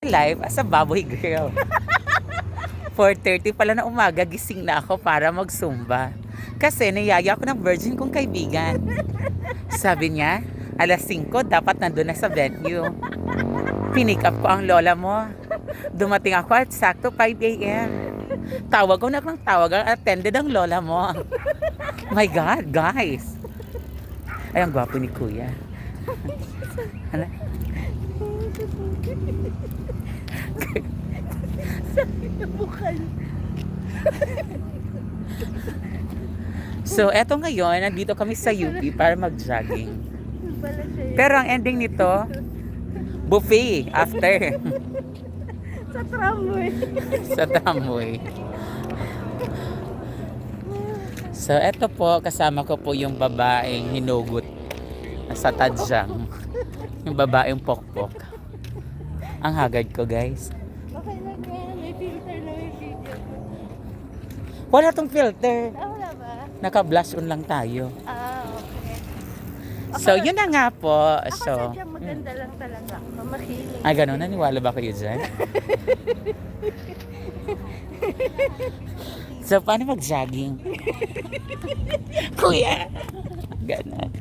Live as a baboy girl. 4:30 pala na umaga, gising na ako para mag-zumba. Kasi niyaya ko ng virgin kong kaibigan. Sabi niya, alas 5 dapat nandun na sa venue. Pinick up ko ang lola mo. Dumating ako at sakto 5 a.m. Tawag ko na ng tawag, attended ang lola mo. My God, guys. Ay, ang gwapo ni Kuya. Ano? So, eto ngayon, nandito kami sa UP para mag-jogging. Pero ang ending nito, buffet after. Sa tramway. Sa tramway. So, eto po, kasama ko po yung babaeng hinugot sa tadyang. Yung babaeng pokpok. Ang hagad ko, guys. Okay lang yan. May filter na may video. Wala tong filter. Ah, wala ba? Naka-blush on lang tayo. Ah, okay. So, yun na nga po. Ako So, sadyang maganda lang talaga. Mamakiling. ay, ganun. Naniwala ba kayo dyan? So, paano mag-jogging? Kuya! Ganun.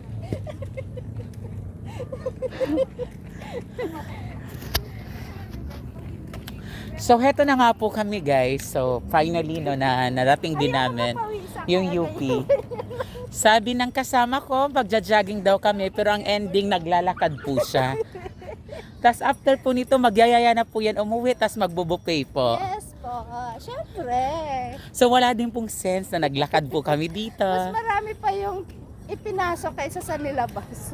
So, heto na nga po kami, guys. So, finally, no, na narating din namin yung UP. Sabi ng kasama ko, magja-jogging daw kami, pero ang ending, naglalakad po siya. Tapos after po nito, magyayaya na po yan umuwi, tapos magbubuffet po. Yes po. Siyempre. So, wala din pong sense na naglakad po kami dito. Mas marami pa yung ipinasok kaysa sa nilabas.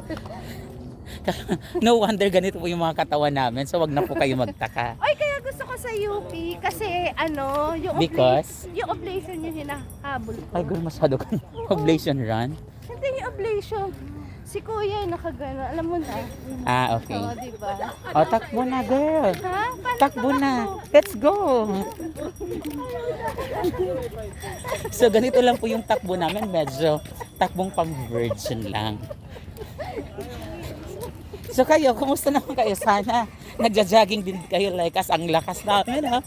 No wonder ganito po yung mga katawan namin. So, wag na po kayo magtaka. Ay, kaya gusto ko sa UP kasi ano, yung Because? yung oblation yung hinahabol ko. Ay, girl, masyado ka. Oblation run. Hindi yung oblation. Si Kuya yung nakagano, alam mo na. Ah, okay. Oo, diba? O, takbo na, girl. Ha? Paano Takbo na. Let's go. So, ganito lang po yung takbo namin. Medyo takbong pang-virgin lang. So, kayo, kumusta naman kayo? Sana nagja-jogging din kayo like as ang lakas namin, ha?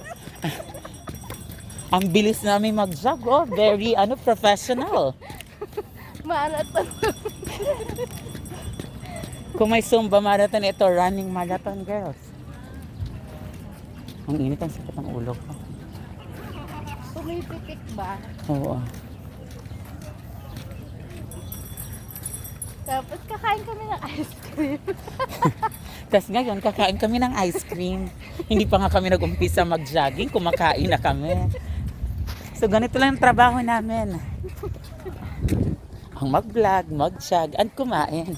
Ang bilis namin mag-jog, oh. Very, professional. Marathon. Kung may Zumba marathon, ito, running marathon, girls. Ang init, ang sakit ng ulo ko. Pumipipik ba? Oo. Tapos kakain kami ng ice cream. Tapos ngayon, kakain kami ng ice cream. Hindi pa nga kami nag-umpisa mag-jogging, kumakain na kami. So, ganito lang ang trabaho namin. Ang mag-vlog, mag-jog, at kumain.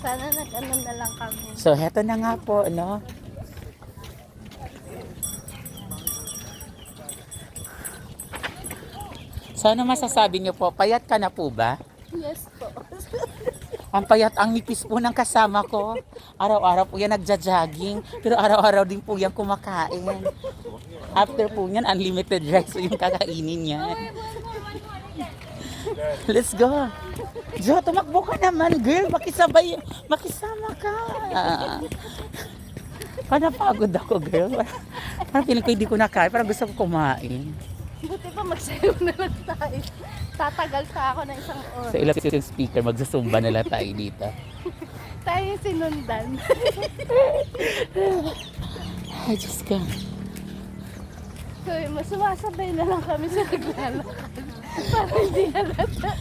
Sana nag-ano na lang kami. So, heto na nga po, no? So, ano masasabi niyo po? Payat ka na po ba? Yes po. Ang payat, ang nipis po ng kasama ko. Araw-araw po yan nagja-jogging, pero araw-araw din po yan kumakain. After po yan, unlimited rice yung kakainin niya. Let's go. Jo, tumakbo ka naman, girl. Makisama ka. Parang napagod ako, girl. Parang feeling ko hindi ko nakain. Parang gusto ko kumain. Buti pa magsayaw na lang tayo. Tatagal pa ako ng isang oras. Sa ilang yung speaker, magsasumba na lang tayo dito. Tayo yung sinundan. Ay, Diyos ka. So, sumasabay na lang kami sa naglalakad. Para hindi halata.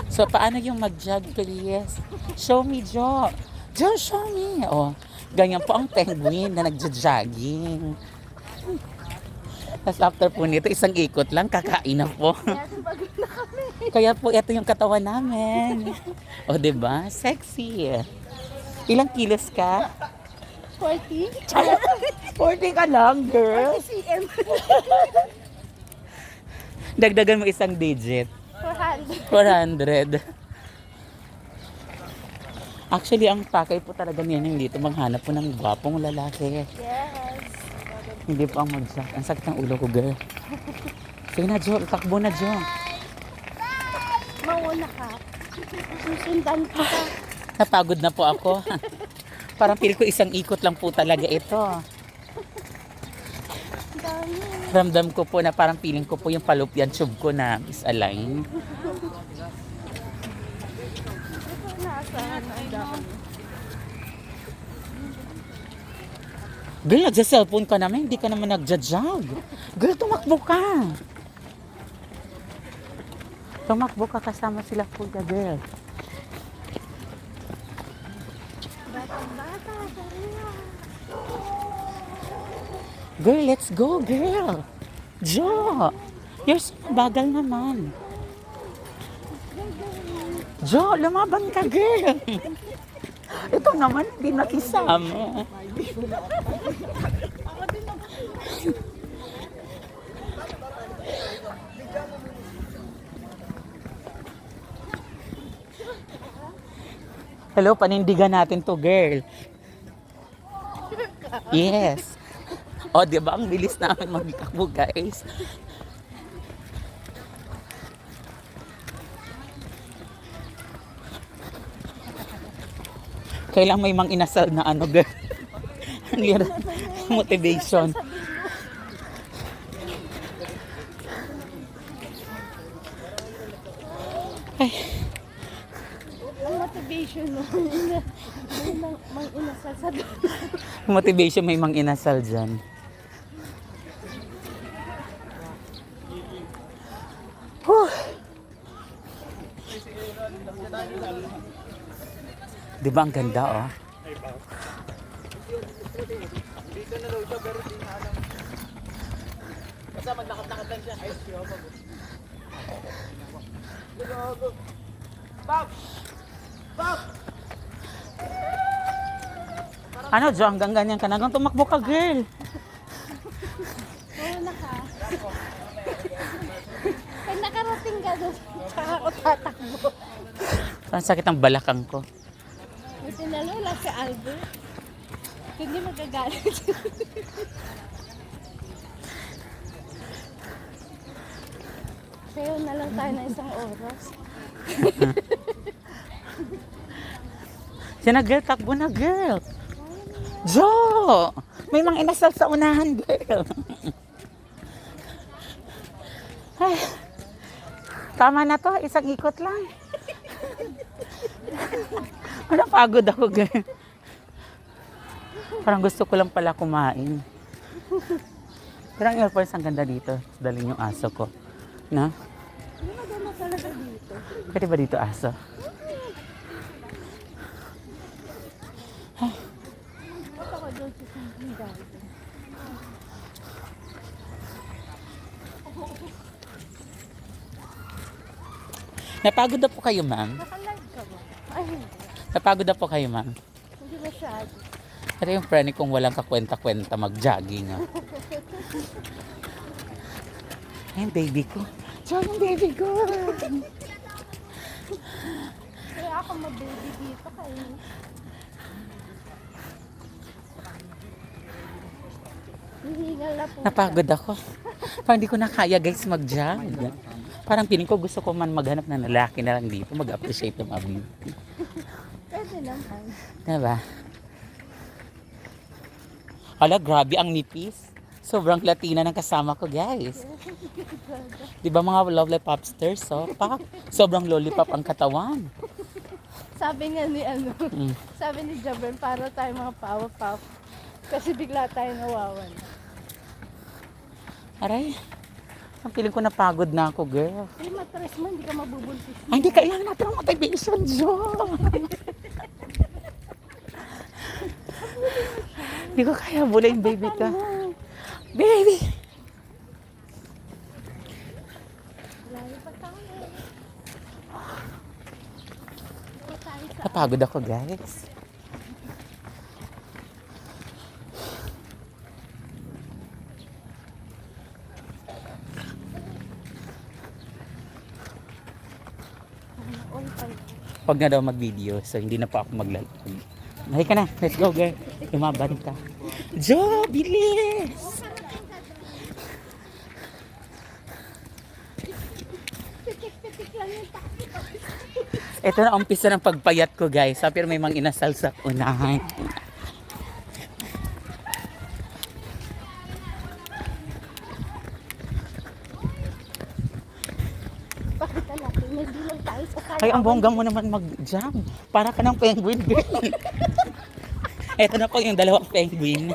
So, paano yung mag-jog, please? Show me, Jo. Jo, show me. Oh, ganyan po ang penguin na nagja-jogging. Tapos after po nito, isang ikot lang, kakain na po. Kaya sabagod na kami. Kaya po, ito yung katawan namin. O, diba? Sexy. Ilang kilos ka? 40? 40 ka lang, girl. 40 cm. Dagdagan mo isang digit. 400. 400. Actually, ang pakay po talaga niya yung dito maghanap po ng gwapong lalaki. Yes. Hindi po ang mag-jog. Ang sakit ng ulo ko, girl. Sige na, Jo. Takbo na, Jo. Mauna ka. Susundan kita. Napagod na po ako. Parang feel ko isang ikot lang po talaga ito. Dami. Ramdam ko po na parang feeling ko po yung fallopian tube ko na misalign. Ito nasaan ang dami. Girl, nagsa-cellphone ka naman, hindi ka naman nagja-jog. Girl, tumakbo ka. Tumakbo ka kasama sila kuya, girl. Batang-bata, sariya. Girl, let's go, girl. Jo, you're so bagal naman. Jo, lumaban ka, girl. Ito naman, hindi nakisama. Hello, panindigan natin to, girl. Yes. O, di ba? Ang bilis namin magtakbo, guys. Kailang may mang inasal na ano, girl. Ang lira- motivation. Ay, Ang motivation mo. Mang inasal sa motivation may mang inasal dyan. Whew. Di ba ang ganda, oh? Ano, Jo? Hanggang ganyan ka na. Hanggang tumakbo ka, girl. Una ka. Pag nakarating ka doon, tsaka ako tatakbo. Ang sakit ang balakang ko. Buti na lang wala si Albert. Hindi magagalit. Sayo na lang tayo ng isang oras. Siya na, girl. Takbo na, girl. Jo! May mang inasal sa unahan, girl. Ay, tama na to. Isang ikot lang. Napagod ako, girl. Parang gusto ko lang pala kumain. Pero ang airports ang ganda dito. Dalhin yung aso ko. Na? Hindi maganda talaga dito. Pwede ba dito aso? Ba't ako doon sa Sunday Garden? Napagod na po kayo, ma'am? Nakalive ka ba? Ay, hindi. Napagod na po kayo, ma'am? Hindi masyado. Ito yung friend kong walang kakwenta-kwenta mag-jogging. Oh. Ayun, baby ko. Diyan yung baby ko. Kaya ako mababy dito kayo. Hihingal na po. Napagod ako. Parang hindi ko na kaya, guys, mag-jog. Parang piling ko gusto ko man maghanap ng lalaki na lang dito. Mag-appreciate ng mga beauty. Pwede naman. Diba? Ala, grabe ang nipis. Sobrang Latina ng kasama ko, guys. Di ba mga lovely popsters? So, sobrang lollipop ang katawan. Sabi nga ni ano, Mm. sabi ni Jabber, para tayo mga power-pop. Kasi bigla tayo nawawan. Aray, ang piling ko napagod na ako, girl. Ay, matres mo, hindi ka mabubuntis. Ay, hindi kailangan natin ng motivation, Jo. Hindi ko kaya bulayin, baby ka. Baby! Layo pa tayo. Layo tayo sa... Napagod ako, guys. All tayo. Huwag na daw mag-video, so hindi na po ako maglalagay. Mahay ka na, let's go, girl. Lumaban ka. Jo, bilis! Pitik-pitik lang yung takbo. Ito na umpisa ng pagpayat ko, guys. Pero may mang inasal sa unahan. Ay, ang bongga mo naman mag-jump. Para ka ng penguin, girl. Eto na po yung dalawang penguin.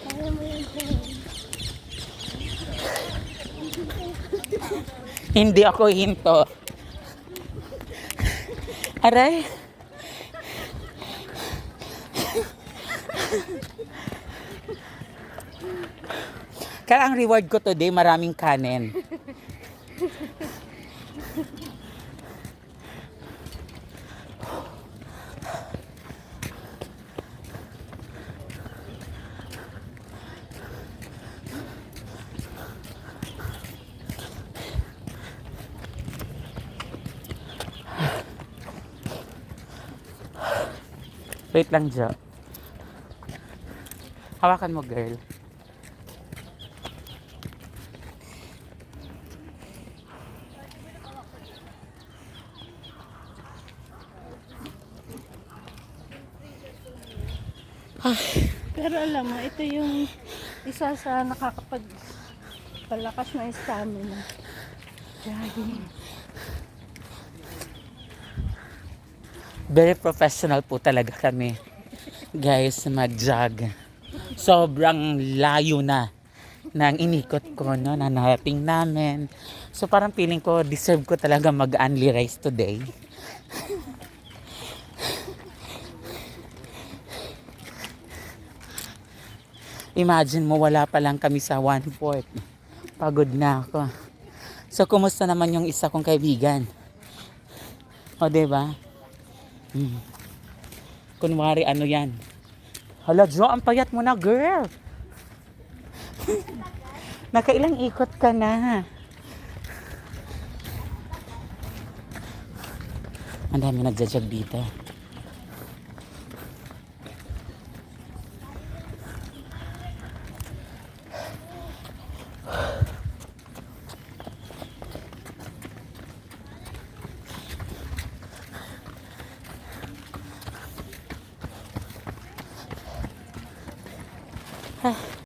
Kaya mo yun, Joy. Hindi ako hinto. Aray. Kaya ang reward ko today, maraming kanin. Wait lang, Jo. Hawakan mo, girl. Pero alam mo, ito yung isa sa nakakapagpalakas na stamina. Jogging. Very professional po talaga kami. Guys, mag-jog. Sobrang layo na ng inikot ko, no, na narating namin. So parang feeling ko, deserve ko talaga mag-only rice today. Imagine mo, wala pa lang kami sa 1/4. Pagod na ako. So, kumusta naman yung isa kong kaibigan? O, diba? Kunwari, ano yan? Hala, Jo, ang payat mo na, girl. Nakailang ikot ka na. Ang dami nagja-jog dito.